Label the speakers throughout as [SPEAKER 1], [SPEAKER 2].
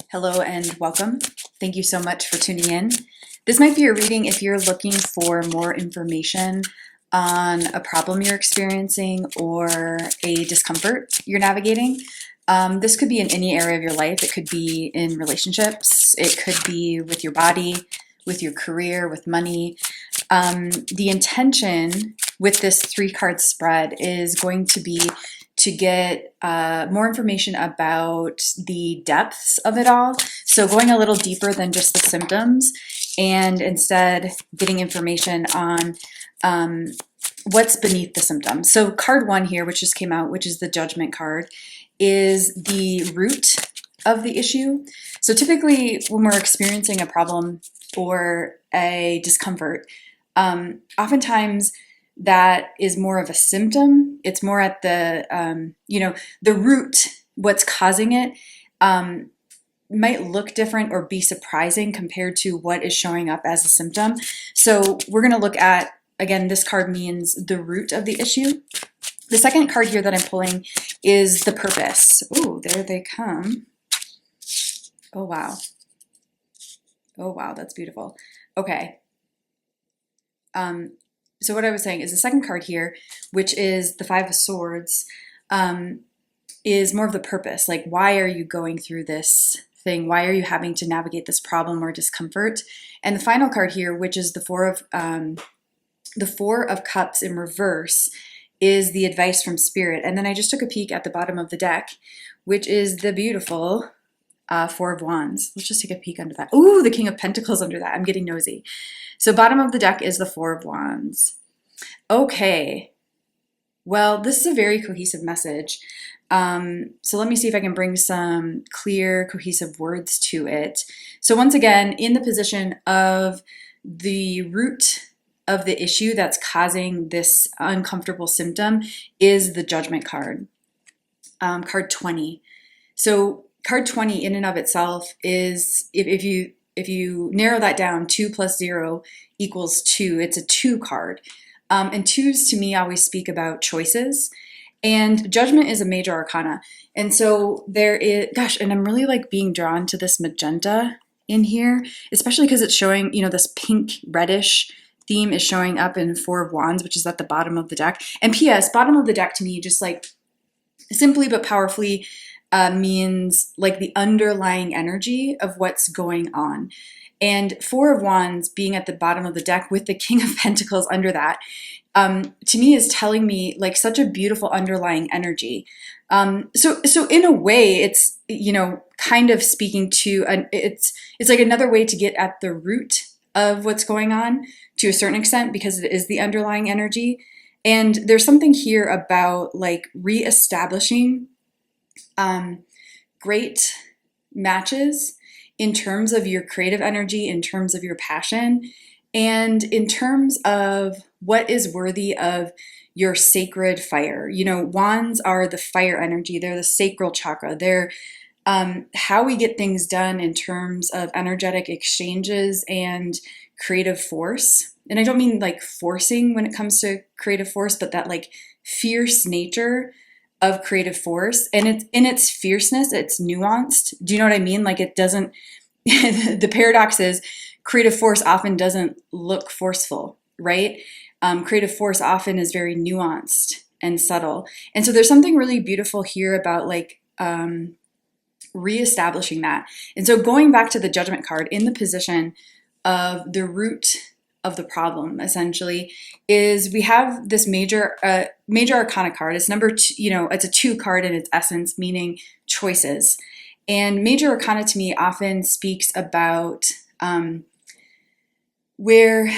[SPEAKER 1] Hello and welcome. Thank you so much for tuning in. This might be a reading if you're looking for more information on a problem you're experiencing or a discomfort you're navigating. This could be in any area of your life. It could be in relationships. It could be with your body, with your career, with money. The intention with this 3-card spread is going to be to get more information about the depths of it all. So going a little deeper than just the symptoms, and instead getting information on what's beneath the symptoms. So card 1 here, which just came out, which is the Judgment card, is the root of the issue. So typically when we're experiencing a problem or a discomfort, oftentimes that is more of a symptom. It's more at the, the root, what's causing it, might look different or be surprising compared to what is showing up as a symptom. So we're going to look at, again, this card means the root of the issue. The second card here that I'm pulling is the purpose. Oh, there they come. Oh, wow. Oh, wow, that's beautiful. Okay. So what I was saying is the second card here, which is the 5 of Swords, is more of the purpose. Like, why are you going through this thing? Why are you having to navigate this problem or discomfort? And the final card here, which is the Four of Cups in reverse, is the advice from Spirit. And then I just took a peek at the bottom of the deck, which is the beautiful 4 of Wands. Let's just take a peek under that. Ooh, the King of Pentacles under that. I'm getting nosy. So bottom of the deck is the 4 of Wands. Okay. Well, this is a very cohesive message. So let me see if I can bring some clear, cohesive words to it. So once again, in the position of the root of the issue that's causing this uncomfortable symptom is the Judgment card, card 20. So card 20 in and of itself is, if you narrow that down, 2 plus 0 equals 2. It's a 2 card. And 2s to me always speak about choices. And Judgment is a major arcana. And so there is, gosh, and I'm really like being drawn to this magenta in here, especially because it's showing, this pink reddish theme is showing up in 4 of Wands, which is at the bottom of the deck. And P.S., bottom of the deck to me, just like simply but powerfully, means like the underlying energy of what's going on. And 4 of Wands being at the bottom of the deck with the King of Pentacles under that, to me is telling me like such a beautiful underlying energy. So in a way, it's, kind of speaking to, it's like another way to get at the root of what's going on to a certain extent, because it is the underlying energy. And there's something here about like reestablishing great matches in terms of your creative energy, in terms of your passion, and in terms of what is worthy of your sacred fire. Wands are the fire energy. They're the sacral chakra. They're how we get things done in terms of energetic exchanges and creative force. And I don't mean like forcing when it comes to creative force, but that like fierce nature of creative force. And it's in its fierceness, it's nuanced. Do you know what I mean? Like it doesn't, the paradox is creative force often doesn't look forceful, right? Creative force often is very nuanced and subtle. And so there's something really beautiful here about like reestablishing that. And so going back to the Judgment card in the position of the root of the problem, essentially, is we have this major arcana card. It's number 2, it's a 2 card in its essence, meaning choices. And major arcana to me often speaks about where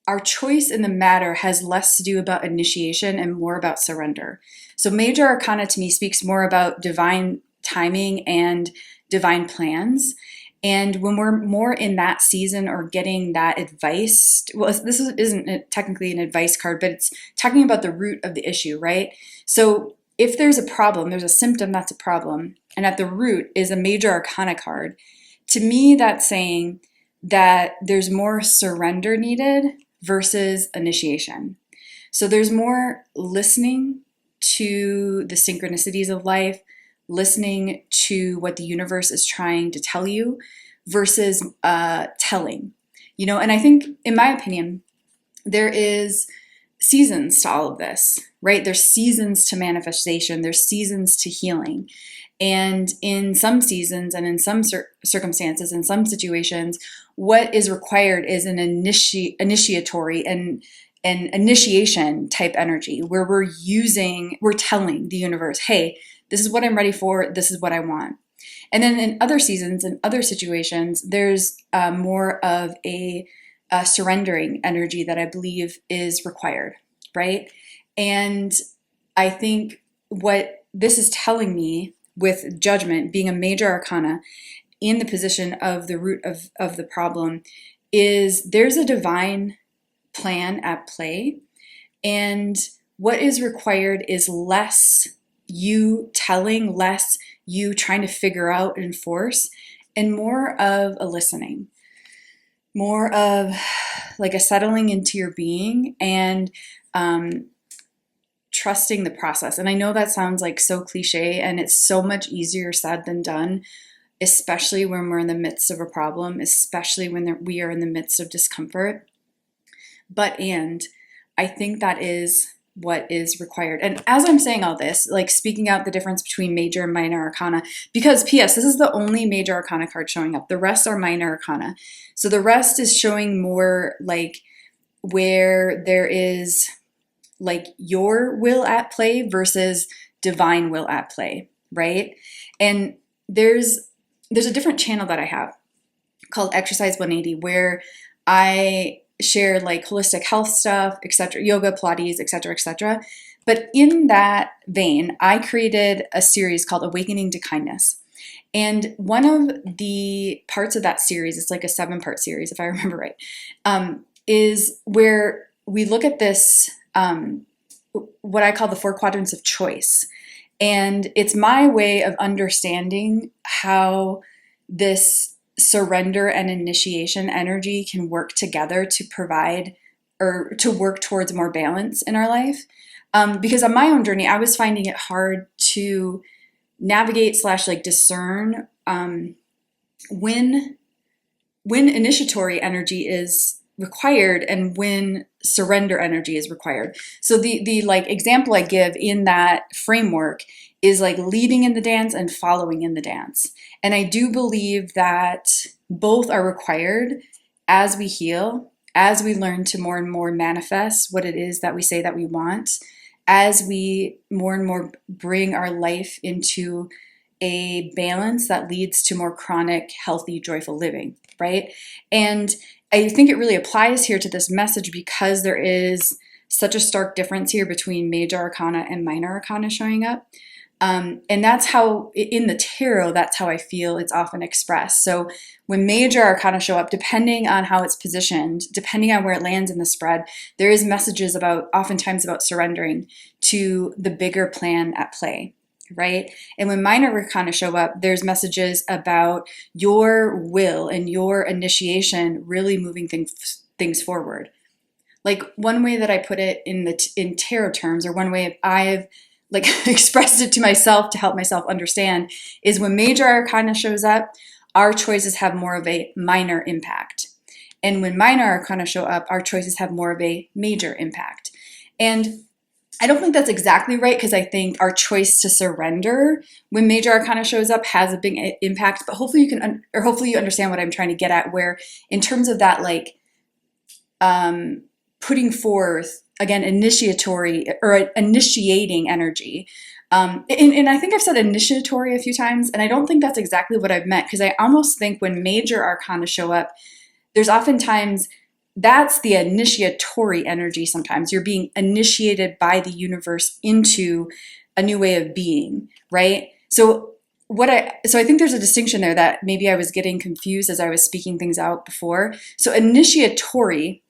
[SPEAKER 1] our choice in the matter has less to do about initiation and more about surrender. So major arcana to me speaks more about divine timing and divine plans. And when we're more in that season or getting that advice, well, this isn't technically an advice card, but it's talking about the root of the issue, right? So if there's a problem, there's a symptom that's a problem, and at the root is a major arcana card, to me that's saying that there's more surrender needed versus initiation. So there's more listening to the synchronicities of life, listening to what the universe is trying to tell you versus telling. And I think, in my opinion, there is seasons to all of this, right? There's seasons to manifestation, there's seasons to healing. And in some seasons and in some circumstances, in some situations, what is required is an initiatory and an initiation type energy where we're telling the universe, hey, this is what I'm ready for, this is what I want. And then in other seasons and other situations, there's more of a surrendering energy that I believe is required, right? And I think what this is telling me with Judgment being a major arcana in the position of the root of the problem is there's a divine plan at play, and what is required is less you telling, less you trying to figure out and force, and more of a listening, more of like a settling into your being and trusting the process. And I know that sounds like so cliche, and it's so much easier said than done, especially when we're in the midst of a problem, especially when we are in the midst of discomfort. And I think that is what is required. And as I'm saying all this, like speaking out the difference between major and minor arcana, because P.S., this is the only major arcana card showing up. The rest are minor arcana. So the rest is showing more like where there is like your will at play versus divine will at play, right? And there's a different channel that I have called Exercise 180 where I share like holistic health stuff, etc., yoga, Pilates, etc., etc. But in that vein, I created a series called Awakening to Kindness. And one of the parts of that series, it's like a 7-part series, if I remember right, is where we look at this, what I call the 4 quadrants of choice. And it's my way of understanding how this surrender and initiation energy can work together to provide or to work towards more balance in our life. Because on my own journey, I was finding it hard to navigate / like discern when initiatory energy is required and when surrender energy is required. So the like example I give in that framework is like leading in the dance and following in the dance. And I do believe that both are required as we heal, as we learn to more and more manifest what it is that we say that we want, as we more and more bring our life into a balance that leads to more chronic, healthy, joyful living, right? And I think it really applies here to this message because there is such a stark difference here between major arcana and minor arcana showing up. And that's how, in the tarot, that's how I feel it's often expressed. So when major arcana show up, depending on how it's positioned, depending on where it lands in the spread, there is messages oftentimes about surrendering to the bigger plan at play, right? And when minor arcana show up, there's messages about your will and your initiation really moving things forward. Like one way that I put it in tarot terms, or one way I've like expressed it to myself to help myself understand, is when major arcana shows up, our choices have more of a minor impact. And when minor arcana show up, our choices have more of a major impact. And I don't think that's exactly right, because I think our choice to surrender when major arcana shows up has a big impact, but hopefully you understand what I'm trying to get at, where in terms of that, like putting forth, again, initiatory or initiating energy. And I think I've said initiatory a few times, and I don't think that's exactly what I've meant, because I almost think when major arcana show up, there's oftentimes that's the initiatory energy. Sometimes you're being initiated by the universe into a new way of being, right? So I think there's a distinction there that maybe I was getting confused as I was speaking things out before. So initiatory,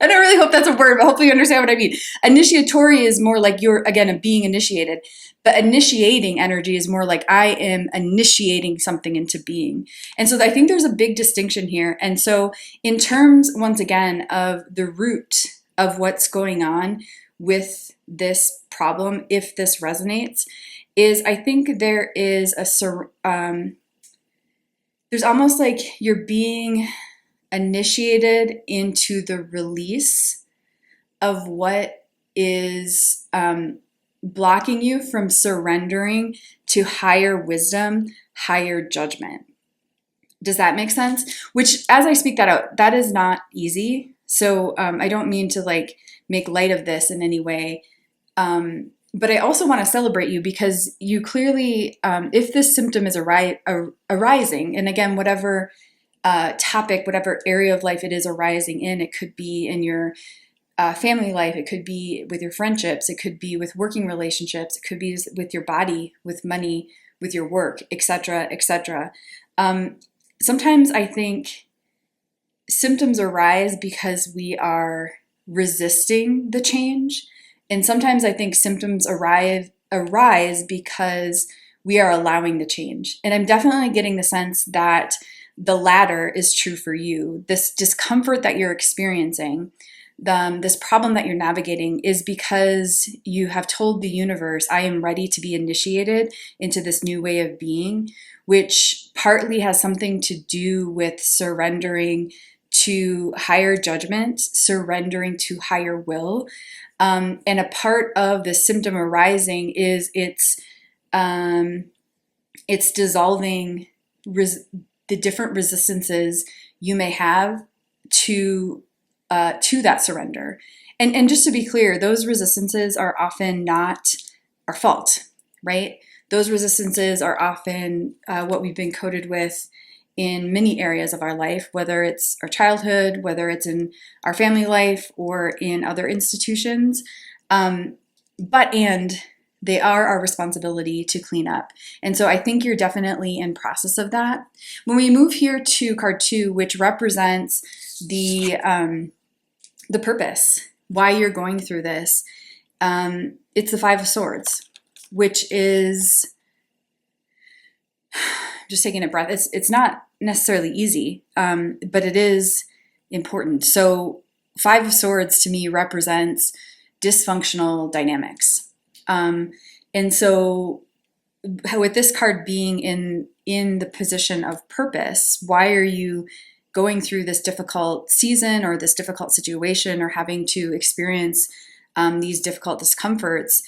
[SPEAKER 1] and I really hope that's a word, but hopefully you understand what I mean. Initiatory is more like you're, again, being initiated. But initiating energy is more like I am initiating something into being. And so I think there's a big distinction here. And so in terms, once again, of the root of what's going on with this problem, if this resonates, is I think there is there's almost like you're being initiated into the release of what is blocking you from surrendering to higher wisdom, higher judgment. Does that make sense? Which, as I speak that out, that is not easy. So I don't mean to like make light of this in any way. But I also want to celebrate you because you clearly, if this symptom is arising, and again, whatever topic, whatever area of life it is arising in, it could be in your family life, it could be with your friendships, it could be with working relationships, it could be with your body, with money, with your work, etc., etc. Sometimes I think symptoms arise because we are resisting the change. And sometimes I think symptoms arise because we are allowing the change. And I'm definitely getting the sense that the latter is true for you. This discomfort that you're experiencing, this problem that you're navigating is because you have told the universe, I am ready to be initiated into this new way of being, which partly has something to do with surrendering to higher judgment, surrendering to higher will. And a part of the symptom arising is it's dissolving the different resistances you may have to that surrender. And just to be clear, those resistances are often not our fault, right? Those resistances are often what we've been coded with in many areas of our life, whether it's our childhood, whether it's in our family life or in other institutions. And they are our responsibility to clean up. And so I think you're definitely in process of that. When we move here to card 2, which represents the purpose, why you're going through this, it's the 5 of Swords, which is, just taking a breath, it's not necessarily easy, but it is important. So 5 of Swords to me represents dysfunctional dynamics. And so with this card being in the position of purpose, why are you going through this difficult season or this difficult situation or having to experience these difficult discomforts?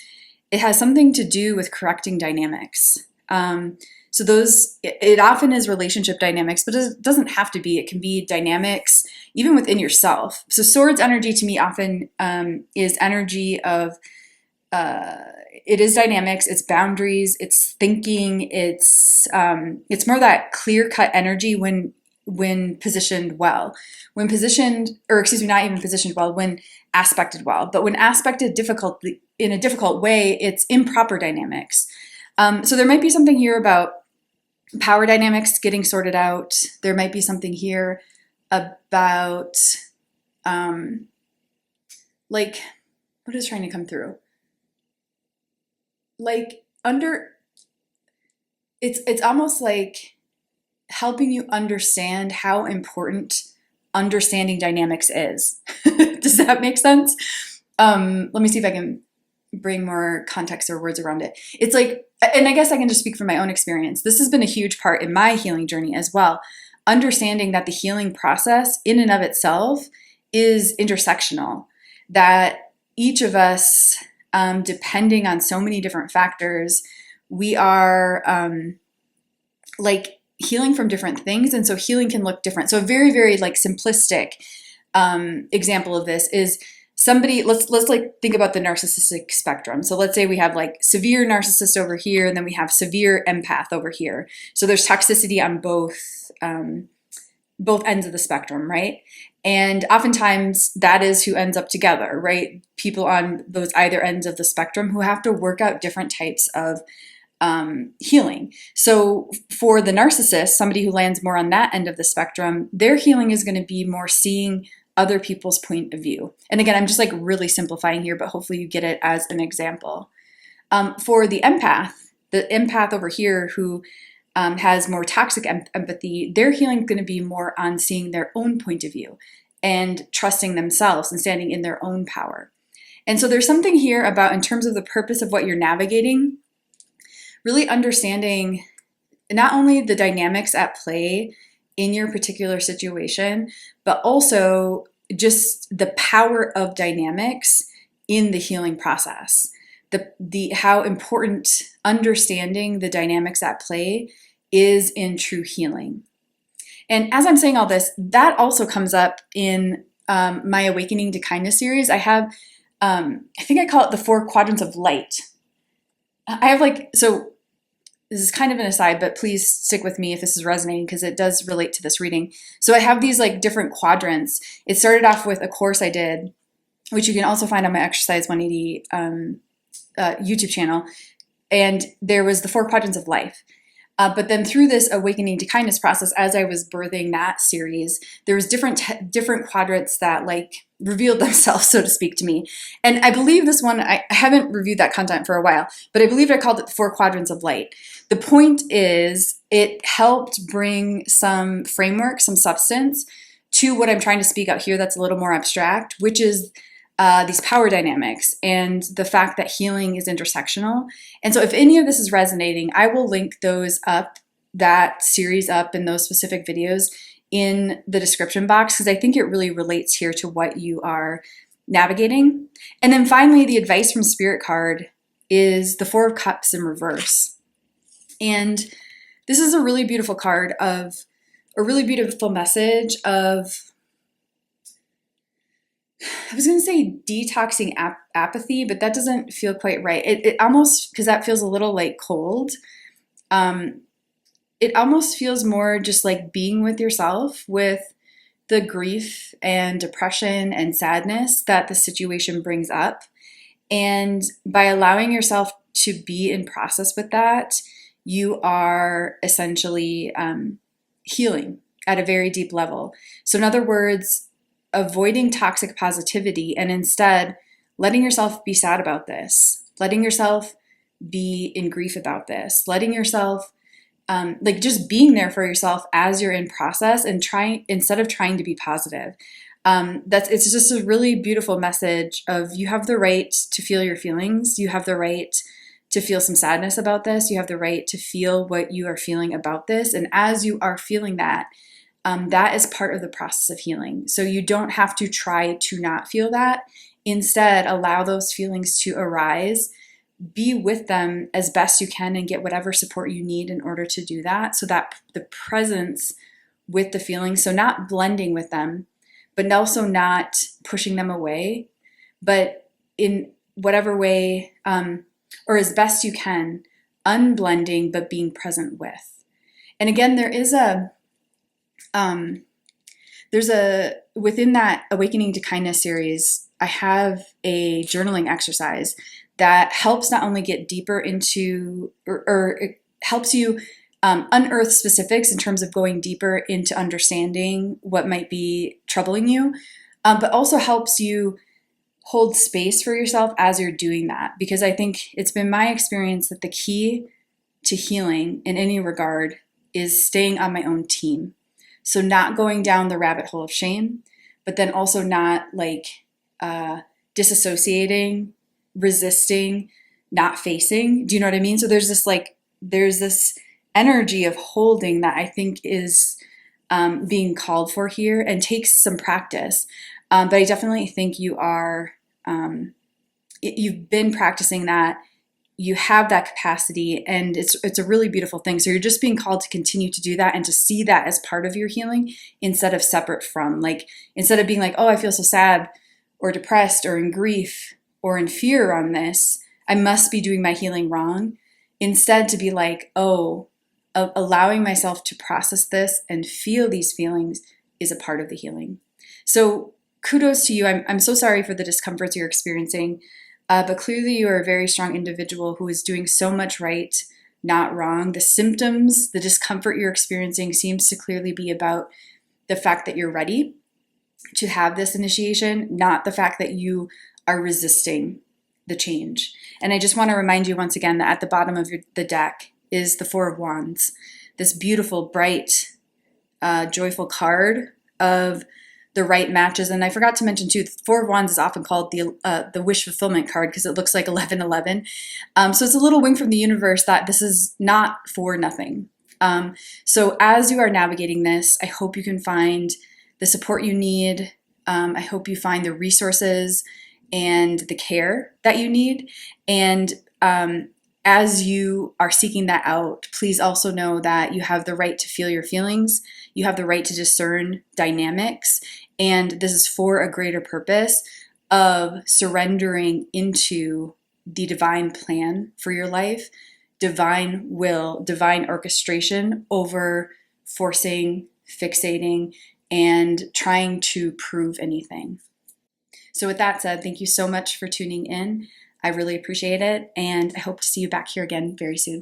[SPEAKER 1] It has something to do with correcting dynamics. So it often is relationship dynamics, but it doesn't have to be. It can be dynamics even within yourself. So Swords energy to me often is energy of, it is dynamics, it's boundaries, it's thinking, it's more that clear-cut energy when positioned well. When positioned, or excuse me, not even positioned well, when aspected well. But when aspected in a difficult way, it's improper dynamics. So there might be something here about power dynamics getting sorted out. There might be something here about, like, what is trying to come through? Like it's almost like helping you understand how important understanding dynamics is. Does that make sense? Let me see if I can bring more context or words around it. It's like, and I guess I can just speak from my own experience. This has been a huge part in my healing journey as well. Understanding that the healing process in and of itself is intersectional, that each of us, depending on so many different factors, we are like healing from different things. And so healing can look different. So a very, very like simplistic example of this is somebody, let's like think about the narcissistic spectrum. So let's say we have like severe narcissist over here, and then we have severe empath over here. So there's toxicity on both ends of the spectrum, right? And oftentimes that is who ends up together, right? People on those either ends of the spectrum who have to work out different types of healing. So for the narcissist, somebody who lands more on that end of the spectrum, their healing is going to be more seeing other people's point of view. And again, I'm just like really simplifying here, but hopefully you get it as an example. For the empath over here who has more toxic empathy, their healing is going to be more on seeing their own point of view and trusting themselves and standing in their own power. And so there's something here about, in terms of the purpose of what you're navigating, really understanding not only the dynamics at play in your particular situation, but also just the power of dynamics in the healing process. The how important understanding the dynamics at play is in true healing. And as I'm saying all this, that also comes up in my Awakening to Kindness series. I have, I think I call it the 4 quadrants of light. I have so this is kind of an aside, but please stick with me if this is resonating because it does relate to this reading. So I have these different quadrants. It started off with a course I did, which you can also find on my Exercise 180 YouTube channel. And there was the 4 quadrants of life. But then through this Awakening to Kindness process, as I was birthing that series, there was different quadrants that revealed themselves, so to speak, to me. And I believe this one, I haven't reviewed that content for a while, but I believe I called it the 4 quadrants of light. The point is it helped bring some framework, some substance to what I'm trying to speak out here that's a little more abstract, which is these power dynamics and the fact that healing is intersectional. And so if any of this is resonating, I will link that series up in those specific videos in the description box because I think it really relates here to what you are navigating. And then finally, the Advice from Spirit card is the 4 of Cups in reverse. And this is a really beautiful card of a really beautiful message of, I was going to say detoxing apathy, but that doesn't feel quite right. It almost, because that feels a little cold. It almost feels more just like being with yourself, with the grief and depression and sadness that the situation brings up. And by allowing yourself to be in process with that, you are essentially healing at a very deep level. So in other words, avoiding toxic positivity and instead letting yourself be sad about this, letting yourself be in grief about this, letting yourself just being there for yourself as you're in process and instead of trying to be positive. It's just a really beautiful message of you have the right to feel your feelings. You have the right to feel some sadness about this. You have the right to feel what you are feeling about this. And as you are feeling that, that is part of the process of healing. So you don't have to try to not feel that. Instead, allow those feelings to arise, be with them as best you can and get whatever support you need in order to do that. So that the presence with the feelings, so not blending with them, but also not pushing them away, but in whatever way, or as best you can, unblending, but being present with. And again, within that Awakening to Kindness series, I have a journaling exercise that helps not only get deeper into, or it helps you unearth specifics in terms of going deeper into understanding what might be troubling you, but also helps you hold space for yourself as you're doing that. Because I think it's been my experience that the key to healing in any regard is staying on my own team. So not going down the rabbit hole of shame, but then also not disassociating, resisting, not facing. Do you know what I mean? So there's this energy of holding that I think is being called for here and takes some practice. But I definitely think you've been practicing that. You have that capacity, and it's a really beautiful thing. So you're just being called to continue to do that and to see that as part of your healing instead of separate from. Instead of being oh, I feel so sad or depressed or in grief or in fear on this, I must be doing my healing wrong. Instead to be allowing myself to process this and feel these feelings is a part of the healing. So kudos to you. I'm so sorry for the discomforts you're experiencing. But clearly you are a very strong individual who is doing so much right, not wrong. The symptoms, the discomfort you're experiencing seems to clearly be about the fact that you're ready to have this initiation, not the fact that you are resisting the change. And I just want to remind you once again that at the bottom of the deck is the 4 of Wands, this beautiful, bright, joyful card of the right matches. And I forgot to mention too, the Four of Wands is often called the wish fulfillment card because it looks like 1111. So it's a little wink from the universe that this is not for nothing. So as you are navigating this, I hope you can find the support you need. I hope you find the resources and the care that you need. And as you are seeking that out, please also know that you have the right to feel your feelings. You have the right to discern dynamics. And this is for a greater purpose of surrendering into the divine plan for your life, divine will, divine orchestration over forcing, fixating, and trying to prove anything. So with that said, thank you so much for tuning in. I really appreciate it, and I hope to see you back here again very soon.